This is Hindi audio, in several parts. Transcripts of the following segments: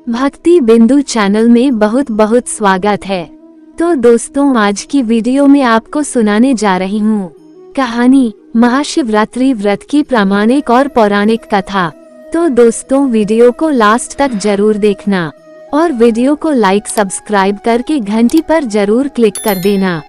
भक्ति बिंदु चैनल में बहुत बहुत स्वागत है। तो दोस्तों, आज की वीडियो में आपको सुनाने जा रही हूँ कहानी महाशिवरात्रि व्रत की प्रामाणिक और पौराणिक कथा। तो दोस्तों, वीडियो को लास्ट तक जरूर देखना और वीडियो को लाइक सब्सक्राइब करके घंटी पर जरूर क्लिक कर देना।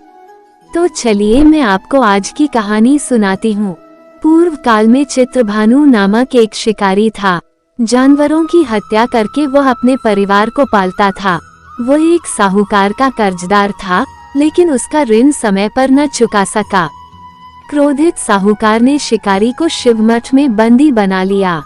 तो चलिए मैं आपको आज की कहानी सुनाती हूँ। पूर्व काल में चित्रभानु नामक एक शिकारी था। जानवरों की हत्या करके वह अपने परिवार को पालता था। वह एक साहूकार का कर्जदार था, लेकिन उसका ऋण समय पर न चुका सका। क्रोधित साहूकार ने शिकारी को शिव मठ में बंदी बना लिया।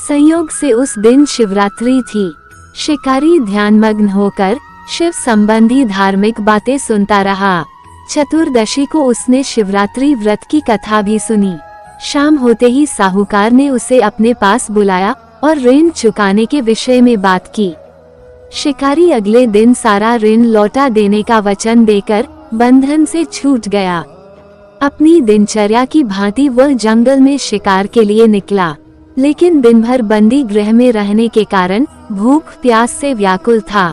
संयोग से उस दिन शिवरात्रि थी। शिकारी ध्यानमग्न होकर शिव संबंधी धार्मिक बातें सुनता रहा। चतुर्दशी को उसने शिवरात्रि व्रत की कथा भी सुनी। शाम होते ही साहूकार ने उसे अपने पास बुलाया और ऋण चुकाने के विषय में बात की। शिकारी अगले दिन सारा ऋण लौटा देने का वचन देकर बंधन से छूट गया। अपनी दिनचर्या की भांति वह जंगल में शिकार के लिए निकला, लेकिन दिन भर बंदी गृह में रहने के कारण भूख प्यास से व्याकुल था।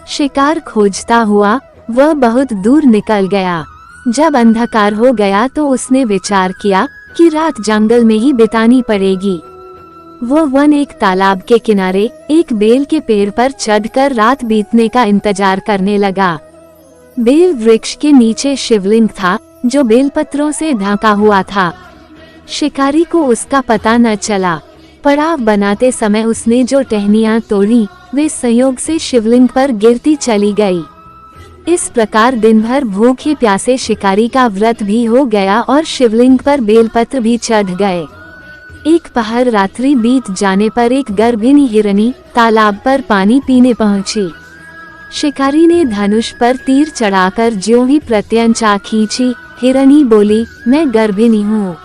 शिकार खोजता हुआ वह बहुत दूर निकल गया। जब अंधकार हो गया तो उसने विचार किया कि रात जंगल में ही बितानी पड़ेगी। वो एक तालाब के किनारे एक बेल के पेड़ पर चढ़कर रात बीतने का इंतजार करने लगा। बेल वृक्ष के नीचे शिवलिंग था, जो बेलपत्रों से ढका हुआ था। शिकारी को उसका पता न चला। पड़ाव बनाते समय उसने जो टहनियां तोड़ी, वे संयोग से शिवलिंग पर गिरती चली गई। इस प्रकार दिन भर भूखे प्यासे शिकारी का व्रत भी हो गया और शिवलिंग पर बेलपत्र भी चढ़ गए। एक पहर रात्रि बीत जाने पर एक गर्भिणी हिरनी तालाब पर पानी पीने पहुंची। शिकारी ने धनुष पर तीर चढ़ाकर ज्यों ही प्रत्यंचा खींची, हिरनी बोली, मैं गर्भिणी हूँ,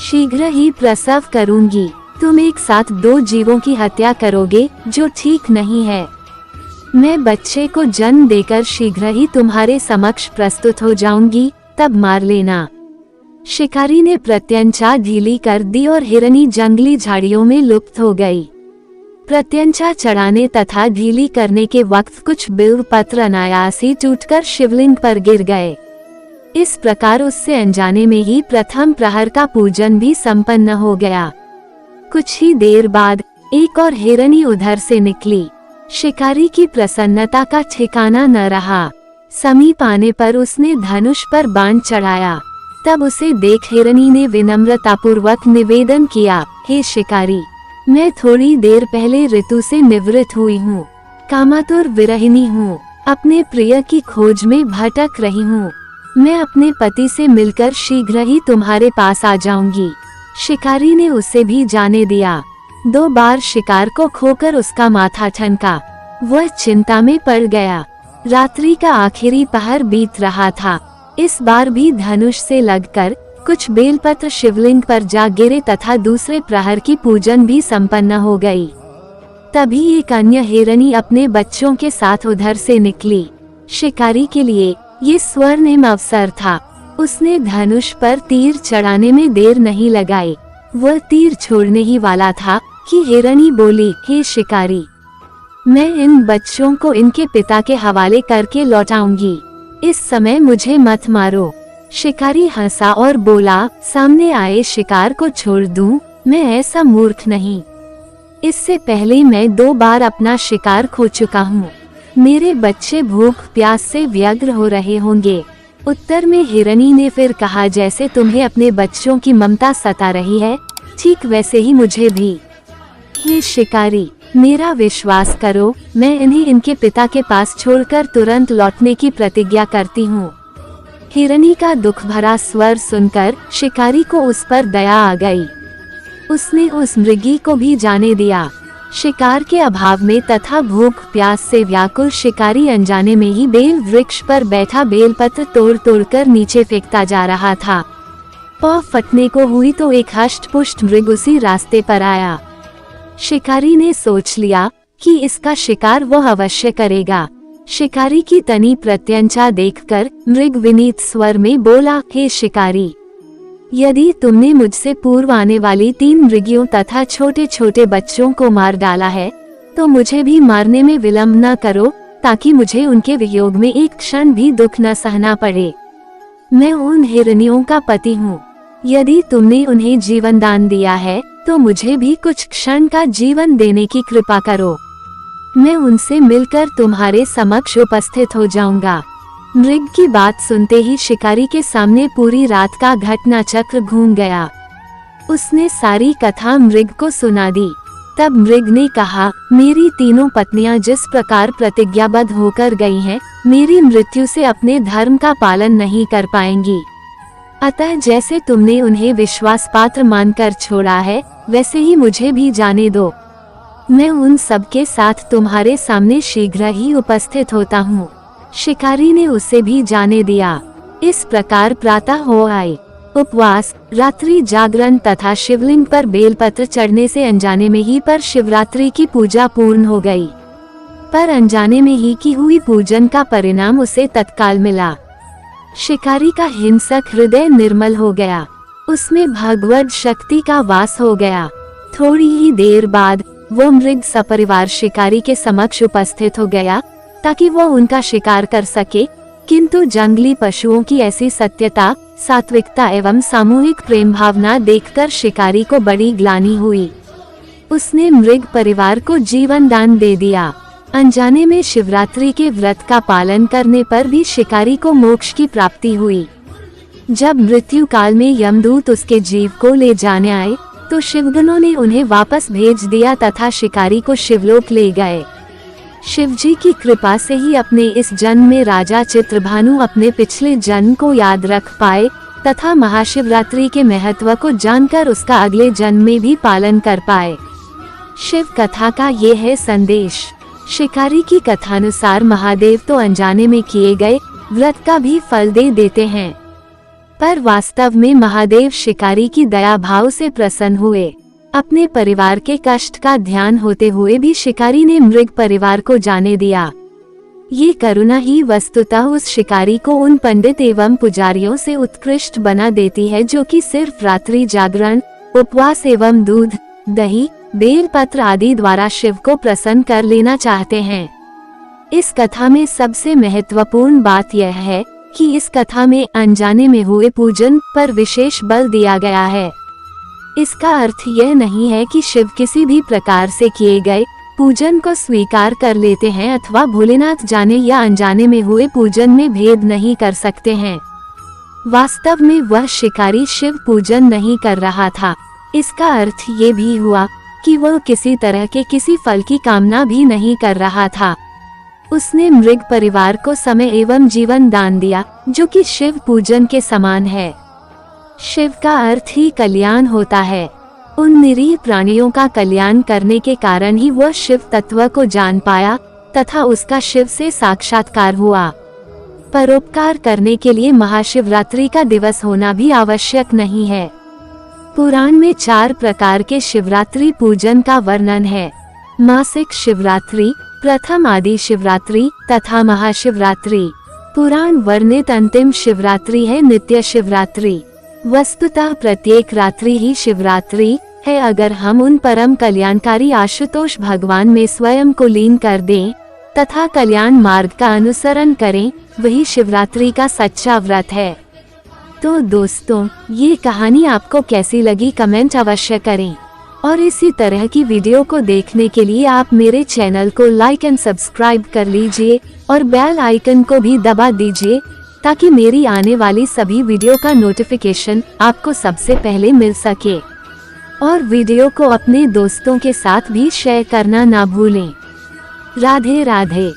शीघ्र ही प्रसव करूंगी। तुम एक साथ दो जीवों की हत्या करोगे, जो ठीक नहीं है। मैं बच्चे को जन्म देकर शीघ्र ही तुम्हारे समक्ष प्रस्तुत हो जाऊंगी, तब मार लेना। शिकारी ने प्रत्यंचा ढीली कर दी और हिरनी जंगली झाड़ियों में लुप्त हो गई। प्रत्यंचा चढ़ाने तथा ढीली करने के वक्त कुछ बिल्व पत्र अनायास ही टूटकर शिवलिंग पर गिर गए। इस प्रकार उससे अनजाने में ही प्रथम प्रहर का पूजन भी संपन्न हो गया। कुछ ही देर बाद एक और हिरनी उधर से निकली। शिकारी की प्रसन्नता का ठिकाना न रहा। समीप आने पर उसने धनुष पर बाण चढ़ाया। तब उसे देख हिरनी ने विनम्रतापूर्वक निवेदन किया, हे शिकारी, मैं थोड़ी देर पहले ऋतु से निवृत्त हुई हूँ, कामातुर विरहिणी हूँ, अपने प्रिय की खोज में भटक रही हूँ। मैं अपने पति से मिलकर शीघ्र ही तुम्हारे पास आ जाऊंगी। शिकारी ने उसे भी जाने दिया। 2 बार शिकार को खोकर उसका माथा ठनका। वह चिंता में पड़ गया। रात्रि का आखिरी पहर बीत रहा था। इस बार भी धनुष से लगकर कुछ बेलपत्र शिवलिंग पर जा गिरे तथा दूसरे प्रहर की पूजन भी संपन्न हो गई। तभी एक अन्य हिरनी अपने बच्चों के साथ उधर से निकली। शिकारी के लिए ये स्वर्णिम अवसर था। उसने धनुष पर तीर चढ़ाने में देर नहीं लगाई। वह तीर छोड़ने ही वाला था कि हिरनी बोली, हे शिकारी, मैं इन बच्चों को इनके पिता के हवाले करके लौटाऊंगी। इस समय मुझे मत मारो। शिकारी हंसा और बोला, सामने आए शिकार को छोड़ दूं? मैं ऐसा मूर्ख नहीं। इससे पहले मैं 2 बार अपना शिकार खो चुका हूँ। मेरे बच्चे भूख प्यास से व्यग्र हो रहे होंगे। उत्तर में हिरनी ने फिर कहा, जैसे तुम्हें अपने बच्चों की ममता सता रही है, ठीक वैसे ही मुझे भी। हे शिकारी, मेरा विश्वास करो, मैं इन्हें इनके पिता के पास छोड़कर तुरंत लौटने की प्रतिज्ञा करती हूँ। हिरनी का दुख भरा स्वर सुनकर शिकारी को उस पर दया आ गई। उसने उस मृगी को भी जाने दिया। शिकार के अभाव में तथा भूख प्यास से व्याकुल शिकारी अनजाने में ही बेल वृक्ष पर बैठा बेलपत्र तोड़ तोड़कर नीचे फेंकता जा रहा था। पाँव फटने को हुई तो एक हष्ट-पुष्ट मृग उसी रास्ते पर आया। शिकारी ने सोच लिया कि इसका शिकार वह अवश्य करेगा। शिकारी की तनी प्रत्यंचा देखकर मृग विनीत स्वर में बोला, हे शिकारी, यदि तुमने मुझसे पूर्व आने वाली 3 मृगियों तथा छोटे छोटे बच्चों को मार डाला है, तो मुझे भी मारने में विलंब न करो, ताकि मुझे उनके वियोग में एक क्षण भी दुख न सहना पड़े। मैं उन हिरनियों का पति हूँ। यदि तुमने उन्हें जीवन दान दिया है तो मुझे भी कुछ क्षण का जीवन देने की कृपा करो। मैं उनसे मिलकर तुम्हारे समक्ष उपस्थित हो जाऊंगा। मृग की बात सुनते ही शिकारी के सामने पूरी रात का घटना चक्र घूम गया। उसने सारी कथा मृग को सुना दी। तब मृग ने कहा, मेरी तीनों पत्नियां जिस प्रकार प्रतिज्ञाबद्ध होकर गई हैं, मेरी मृत्यु से अपने धर्म का पालन नहीं कर पाएंगी। अतः जैसे तुमने उन्हें विश्वास पात्र मानकर छोड़ा है, वैसे ही मुझे भी जाने दो। मैं उन सबके साथ तुम्हारे सामने शीघ्र ही उपस्थित होता हूँ। शिकारी ने उसे भी जाने दिया। इस प्रकार प्रातः हो आए। उपवास, रात्रि जागरण तथा शिवलिंग पर बेलपत्र चढ़ने से अनजाने में ही पर शिवरात्रि की पूजा पूर्ण हो गई। पर अनजाने में ही की हुई पूजन का परिणाम उसे तत्काल मिला। शिकारी का हिंसक हृदय निर्मल हो गया। उसमें भगवद शक्ति का वास हो गया। थोड़ी ही देर बाद वो मृग सपरिवार शिकारी के समक्ष उपस्थित हो गया, ताकि वो उनका शिकार कर सके। किंतु जंगली पशुओं की ऐसी सत्यता, सात्विकता एवं सामूहिक प्रेम भावना देखकर शिकारी को बड़ी ग्लानि हुई। उसने मृग परिवार को जीवन दान दे दिया। अनजाने में शिवरात्रि के व्रत का पालन करने पर भी शिकारी को मोक्ष की प्राप्ति हुई। जब मृत्यु काल में यमदूत उसके जीव को ले जाने आए, तो शिवगणों ने उन्हें वापस भेज दिया तथा शिकारी को शिवलोक ले गए। शिवजी की कृपा से ही अपने इस जन्म में राजा चित्रभानु अपने पिछले जन्म को याद रख पाए तथा महाशिवरात्रि के महत्व को जानकर उसका अगले जन्म में भी पालन कर पाए। शिव कथा का ये है संदेश। शिकारी की कथानुसार महादेव तो अनजाने में किए गए व्रत का भी फल दे देते हैं, पर वास्तव में महादेव शिकारी की दया भाव से प्रसन्न हुए। अपने परिवार के कष्ट का ध्यान होते हुए भी शिकारी ने मृग परिवार को जाने दिया। ये करुणा ही वस्तुतः उस शिकारी को उन पंडित एवं पुजारियों से उत्कृष्ट बना देती है, जो कि सिर्फ रात्रि जागरण, उपवास एवं दूध, दही, बेलपत्र आदि द्वारा शिव को प्रसन्न कर लेना चाहते हैं। इस कथा में सबसे महत्वपूर्ण बात यह है कि इस कथा में अनजाने में हुए पूजन पर विशेष बल दिया गया है। इसका अर्थ यह नहीं है कि शिव किसी भी प्रकार से किए गए पूजन को स्वीकार कर लेते हैं अथवा भोलेनाथ जाने या अनजाने में हुए पूजन में भेद नहीं कर सकते हैं। वास्तव में वह शिकारी शिव पूजन नहीं कर रहा था। इसका अर्थ ये भी हुआ कि वह किसी तरह के किसी फल की कामना भी नहीं कर रहा था। उसने मृग परिवार को समय एवं जीवन दान दिया, जो कि शिव पूजन के समान है। शिव का अर्थ ही कल्याण होता है। उन निरीह प्राणियों का कल्याण करने के कारण ही वह शिव तत्व को जान पाया तथा उसका शिव से साक्षात्कार हुआ। परोपकार करने के लिए महाशिवरात्रि का दिवस होना भी आवश्यक नहीं है। पुराण में 4 प्रकार के शिवरात्रि पूजन का वर्णन है। मासिक शिवरात्रि, प्रथम आदि शिवरात्रि तथा महाशिवरात्रि। पुराण वर्णित अंतिम शिवरात्रि है नित्य शिवरात्रि। वस्तुतः प्रत्येक रात्रि ही शिवरात्रि है, अगर हम उन परम कल्याणकारी आशुतोष भगवान में स्वयं को लीन कर दें तथा कल्याण मार्ग का अनुसरण करें, वही शिवरात्रि का सच्चा व्रत है। तो दोस्तों, ये कहानी आपको कैसी लगी कमेंट अवश्य करें, और इसी तरह की वीडियो को देखने के लिए आप मेरे चैनल को लाइक एंड सब्सक्राइब कर लीजिए और बेल आइकन को भी दबा दीजिए, ताकि मेरी आने वाली सभी वीडियो का नोटिफिकेशन आपको सबसे पहले मिल सके। और वीडियो को अपने दोस्तों के साथ भी शेयर करना ना भूलें। राधे राधे।